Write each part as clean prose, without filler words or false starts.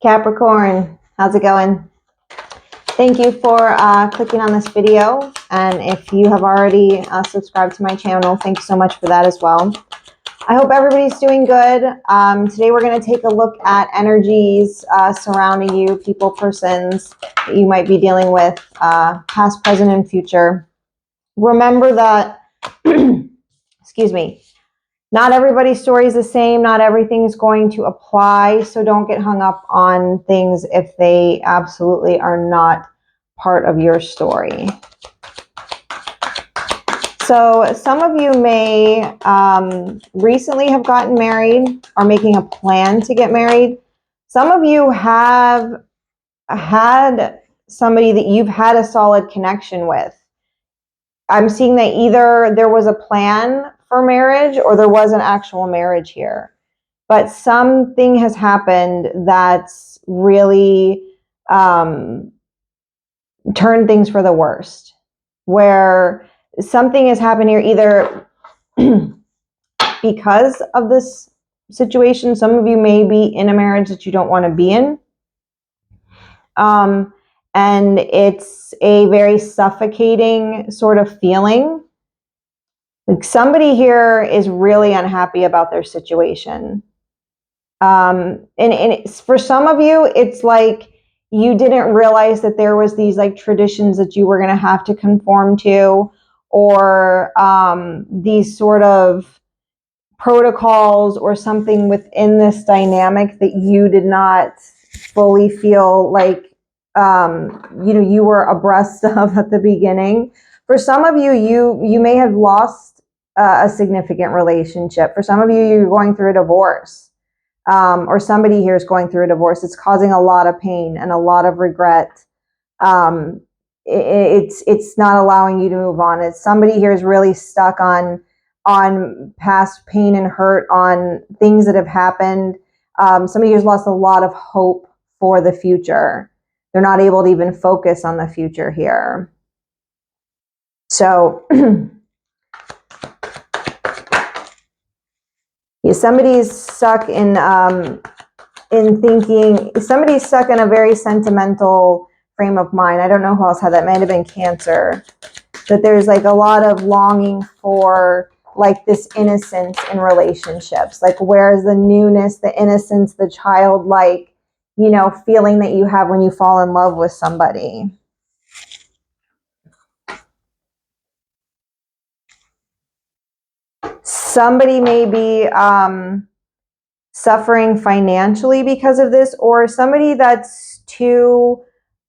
Capricorn, how's it going? Thank you for clicking on this video, and if you have already subscribed to my channel, thank you so much for that as well. I hope everybody's doing good. Today we're going to take a look at energies surrounding you, people, persons that you might be dealing with, past, present, and future. Remember that, excuse me, not everybody's story is the same. Not everything's going to apply. So don't get hung up on things if they absolutely are not part of your story. So some of you may recently have gotten married or making a plan to get married. Some of you have had somebody that you've had a solid connection with. I'm seeing that either there was a plan for marriage or there was an actual marriage here. But something has happened that's really turned things for the worst. Where something has happened here either because of this situation. Some of you may be in a marriage that you don't want to be in. And it's a very suffocating sort of feeling. Like somebody here is really unhappy about their situation. And for some of you, it's like you didn't realize that there was these like traditions that you were going to have to conform to, or these sort of protocols or something within this dynamic that you did not fully feel like you were abreast of at the beginning. For some of you, you may have lost a significant relationship. For some of you, you're going through a divorce, or somebody here is going through a divorce. It's causing a lot of pain and a lot of regret. It's not allowing you to move on. It's somebody here is really stuck on past pain and hurt, on things that have happened. Somebody here's lost a lot of hope for the future. They're not able to even focus on the future here. So somebody's stuck in thinking, somebody's stuck in a very sentimental frame of mind. I don't know who else had that. Might have been Cancer. That there's like a lot of longing for like this innocence in relationships. Like where's the newness, the innocence, the childlike, feeling that you have when you fall in love with somebody. Somebody may be suffering financially because of this, or somebody that's too,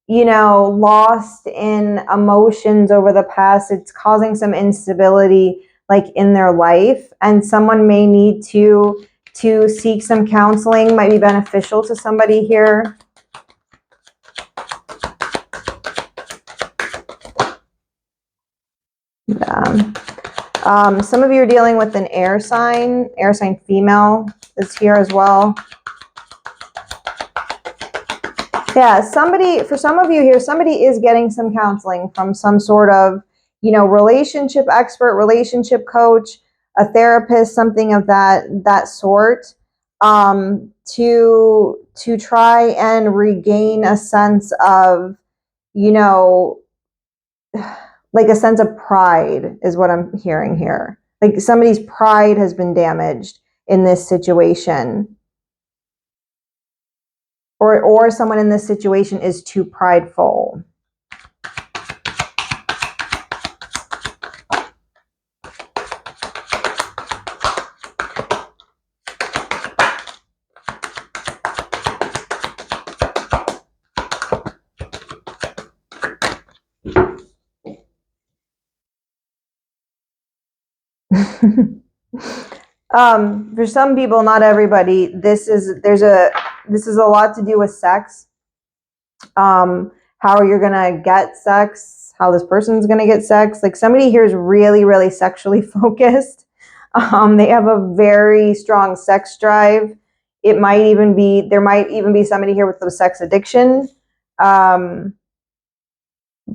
lost in emotions over the past. It's causing some instability like in their life, and someone may need to seek some counseling. Might be beneficial to somebody here. Yeah. Some of you are dealing with an air sign female is here as well. Yeah, for some of you here, somebody is getting some counseling from some sort of, relationship expert, relationship coach, a therapist, something of that sort, to try and regain a sense of, like a sense of pride is what I'm hearing here. Like somebody's pride has been damaged in this situation. Or someone in this situation is too prideful. For some people, not everybody, this is a lot to do with sex. How you're gonna get sex, how this person's gonna get sex. Like somebody here is really, really sexually focused. They have a very strong sex drive. There might even be somebody here with a sex addiction.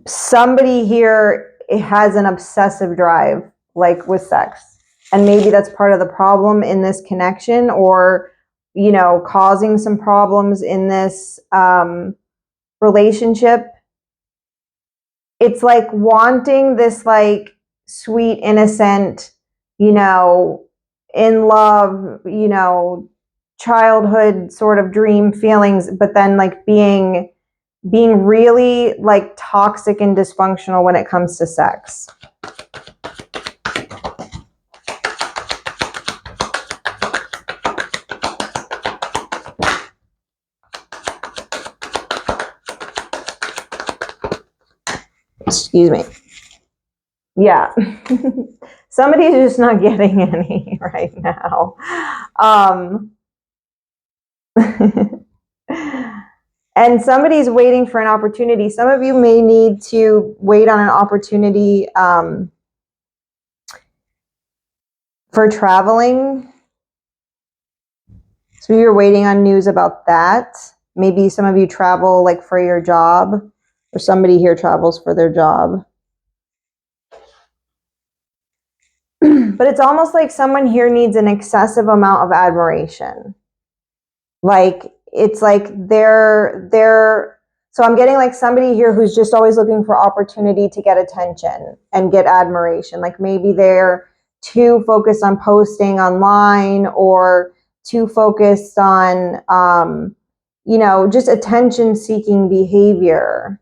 Somebody here has an obsessive drive, like with sex. And maybe that's part of the problem in this connection, or you know, causing some problems in this relationship. It's like wanting this like sweet, innocent, you know, in love, you know, childhood sort of dream feelings, but then like being really like toxic and dysfunctional when it comes to sex. Excuse me. Yeah. Somebody's just not getting any right now. And somebody's waiting for an opportunity. Some of you may need to wait on an opportunity for traveling. So you're waiting on news about that. Maybe some of you travel like for your job, or somebody here travels for their job. But it's almost like someone here needs an excessive amount of admiration. Like, it's like so I'm getting like somebody here who's just always looking for opportunity to get attention and get admiration. Like maybe they're too focused on posting online, or too focused on, you know, just attention seeking behavior.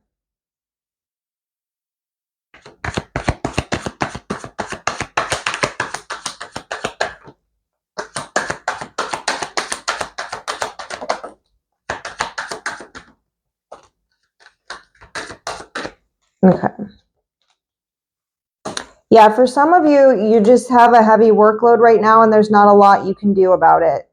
Okay. Yeah, for some of you, you just have a heavy workload right now and there's not a lot you can do about it.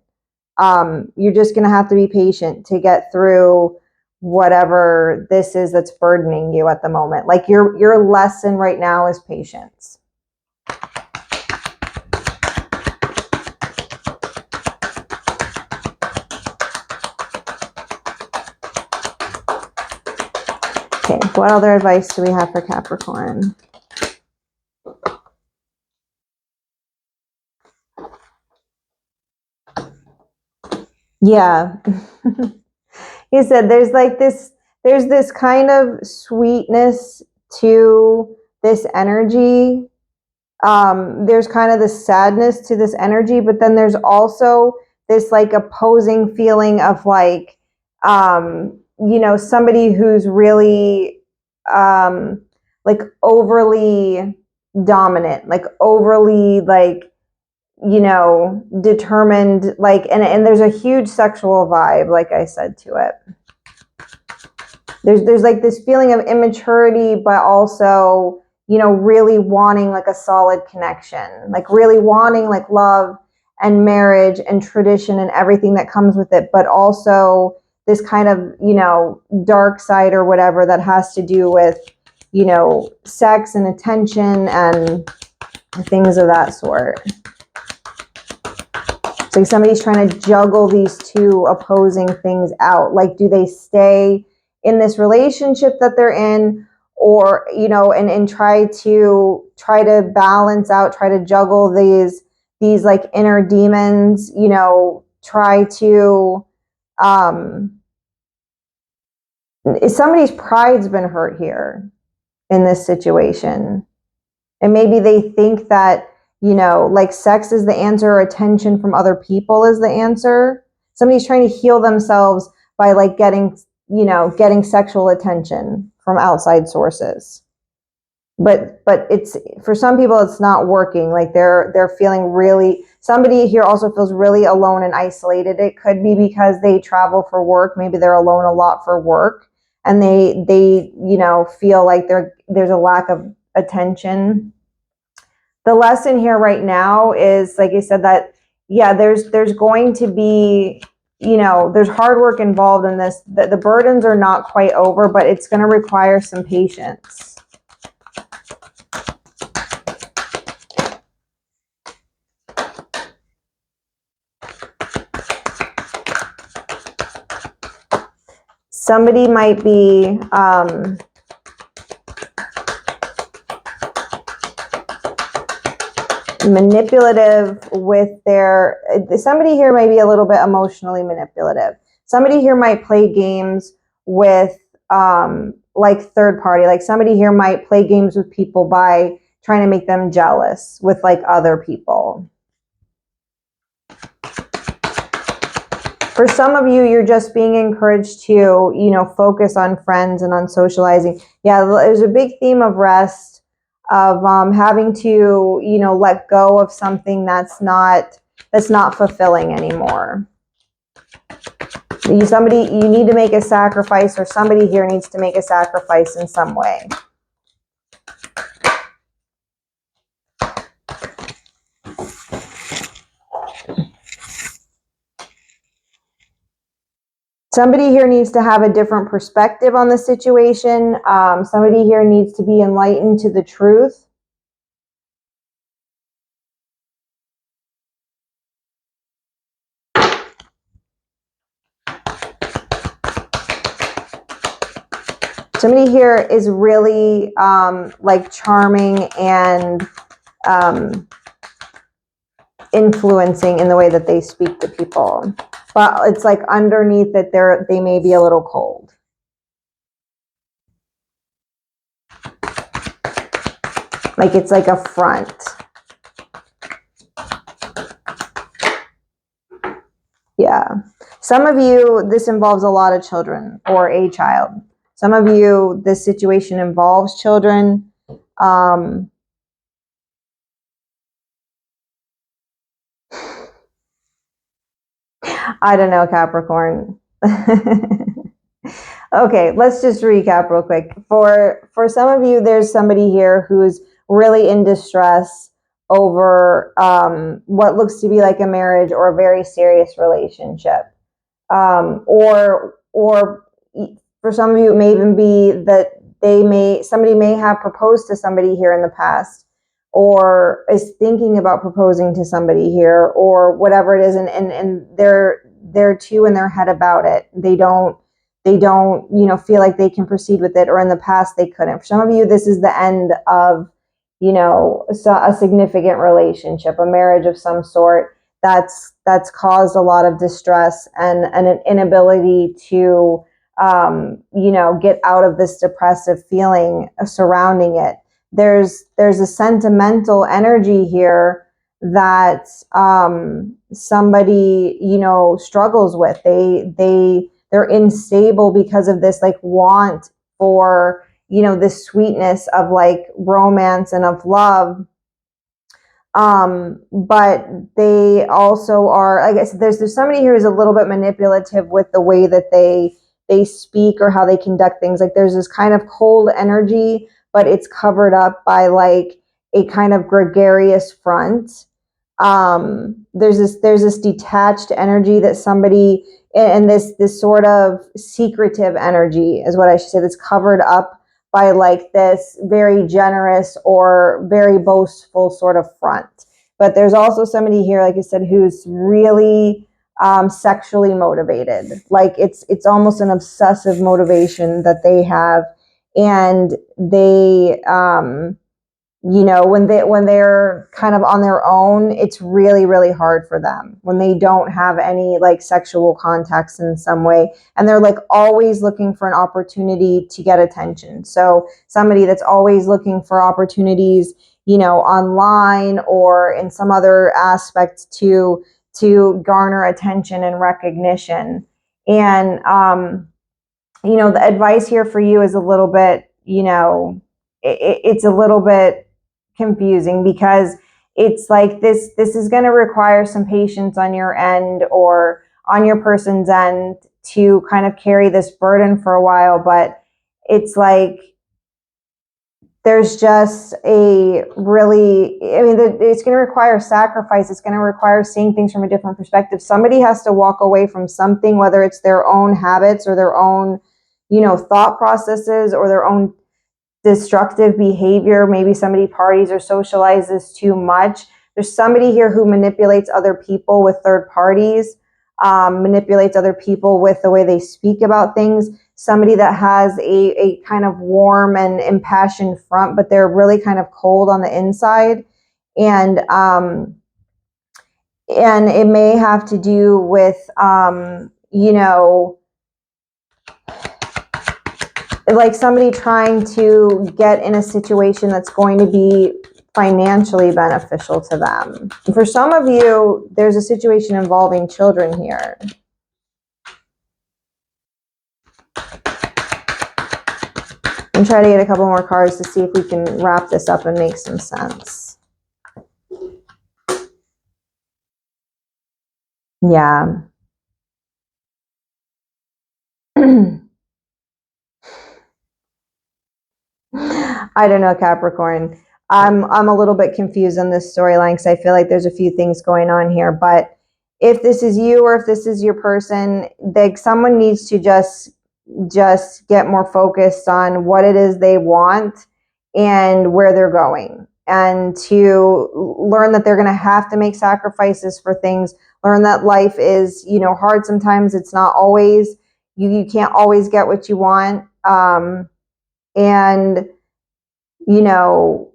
You're just going to have to be patient to get through whatever this is that's burdening you at the moment. Like your lesson right now is patience. Okay, what other advice do we have for Capricorn? Yeah. He said there's this kind of sweetness to this energy. There's kind of this sadness to this energy, but then there's also this like opposing feeling of like, you know, somebody who's really like overly dominant, like overly like, you know, determined, like, and there's a huge sexual vibe, like I said, to it. There's like this feeling of immaturity, but also, you know, really wanting like a solid connection, like really wanting like love and marriage and tradition and everything that comes with it, but also this kind of, you know, dark side or whatever that has to do with, you know, sex and attention and things of that sort. So somebody's trying to juggle these two opposing things out. Like, do they stay in this relationship that they're in, or, you know, and try to balance out, try to juggle these like inner demons, you know, try to, somebody's pride's been hurt here in this situation. And maybe they think that, you know, like sex is the answer, or attention from other people is the answer. Somebody's trying to heal themselves by like getting, you know, getting sexual attention from outside sources. But it's, for some people, it's not working. Like they're feeling really, somebody here also feels really alone and isolated. It could be because they travel for work. Maybe they're alone a lot for work, and they you know, feel like there's a lack of attention. The lesson here right now is, like I said, that yeah, there's going to be, you know, there's hard work involved in this. The burdens are not quite over, but it's going to require some patience. Somebody might be manipulative with their, somebody here may be a little bit emotionally manipulative. Somebody here might play games with like third party, like somebody here might play games with people by trying to make them jealous with like other people. For some of you, you're just being encouraged to, you know, focus on friends and on socializing. Yeah, there's a big theme of rest, of having to, you know, let go of something that's not fulfilling anymore. You need to make a sacrifice, or somebody here needs to make a sacrifice in some way. Somebody here needs to have a different perspective on the situation. Somebody here needs to be enlightened to the truth. Somebody here is really like charming and influencing in the way that they speak to people. But it's like underneath it, they may be a little cold. Like it's like a front. Yeah. Some of you, this involves a lot of children or a child. Some of you, this situation involves children. I don't know, Capricorn. Okay, let's just recap real quick. For some of you, there's somebody here who's really in distress over what looks to be like a marriage or a very serious relationship. Or for some of you, it may even be that somebody may have proposed to somebody here in the past, or is thinking about proposing to somebody here, or whatever it is, and they're too in their head about it. They don't, you know, feel like they can proceed with it, or in the past they couldn't. For some of you, this is the end of, you know, a significant relationship, a marriage of some sort that's caused a lot of distress and an inability to, you know, get out of this depressive feeling surrounding it. There's a sentimental energy here that somebody, you know, struggles with. They're unstable because of this like want for, you know, this sweetness of like romance and of love. But they also are, I guess there's somebody here who's a little bit manipulative with the way that they speak or how they conduct things. Like there's this kind of cold energy, but it's covered up by like a kind of gregarious front. There's this detached energy that somebody, and this sort of secretive energy is what I should say, that's covered up by like this very generous or very boastful sort of front. But there's also somebody here, like I said, who's really sexually motivated. Like it's almost an obsessive motivation that they have, and they you know, when they're kind of on their own, it's really, really hard for them when they don't have any like sexual contacts in some way. And they're like always looking for an opportunity to get attention. So somebody that's always looking for opportunities, you know, online or in some other aspect to garner attention and recognition. And, you know, the advice here for you is a little bit, you know, it's a little bit confusing, because it's like this is going to require some patience on your end or on your person's end to kind of carry this burden for a while. But it's like there's just a really, I mean, it's going to require sacrifice. It's going to require seeing things from a different perspective. Somebody has to walk away from something, whether it's their own habits or their own, you know, thought processes or their own destructive behavior. Maybe somebody parties or socializes too much. There's somebody here who manipulates other people with third parties, manipulates other people with the way they speak about things. Somebody that has a kind of warm and impassioned front, but they're really kind of cold on the inside. And it may have to do with, you know, like somebody trying to get in a situation that's going to be financially beneficial to them. For some of you, there's a situation involving children here. I'm trying to get a couple more cards to see if we can wrap this up and make some sense. Yeah. I don't know, Capricorn. I'm a little bit confused on this storyline because I feel like there's a few things going on here. But if this is you or if this is your person, like someone needs to just get more focused on what it is they want and where they're going, and to learn that they're going to have to make sacrifices for things. Learn that life is, you know, hard sometimes. It's not always, you can't always get what you want. And you know,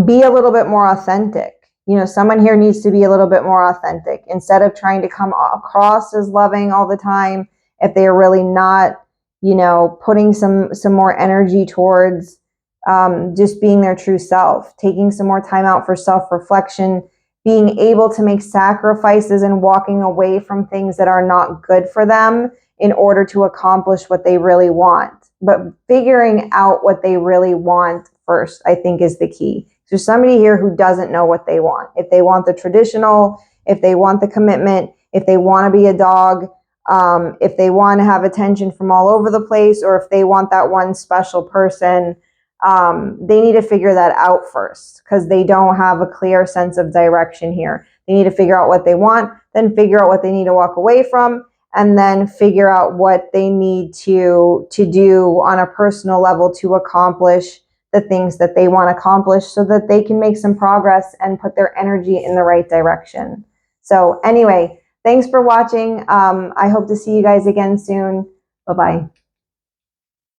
be a little bit more authentic. You know, someone here needs to be a little bit more authentic instead of trying to come across as loving all the time. If they are really not, you know, putting some more energy towards just being their true self, taking some more time out for self-reflection, being able to make sacrifices and walking away from things that are not good for them in order to accomplish what they really want. But figuring out what they really want first, I think, is the key. There's somebody here who doesn't know what they want. If they want the traditional, if they want the commitment, if they want to be a dog, if they want to have attention from all over the place, or if they want that one special person, they need to figure that out first, because they don't have a clear sense of direction here. They need to figure out what they want, then figure out what they need to walk away from, and then figure out what they need to do on a personal level to accomplish the things that they want to accomplish, so that they can make some progress and put their energy in the right direction. So anyway, thanks for watching. I hope to see you guys again soon. Bye-bye.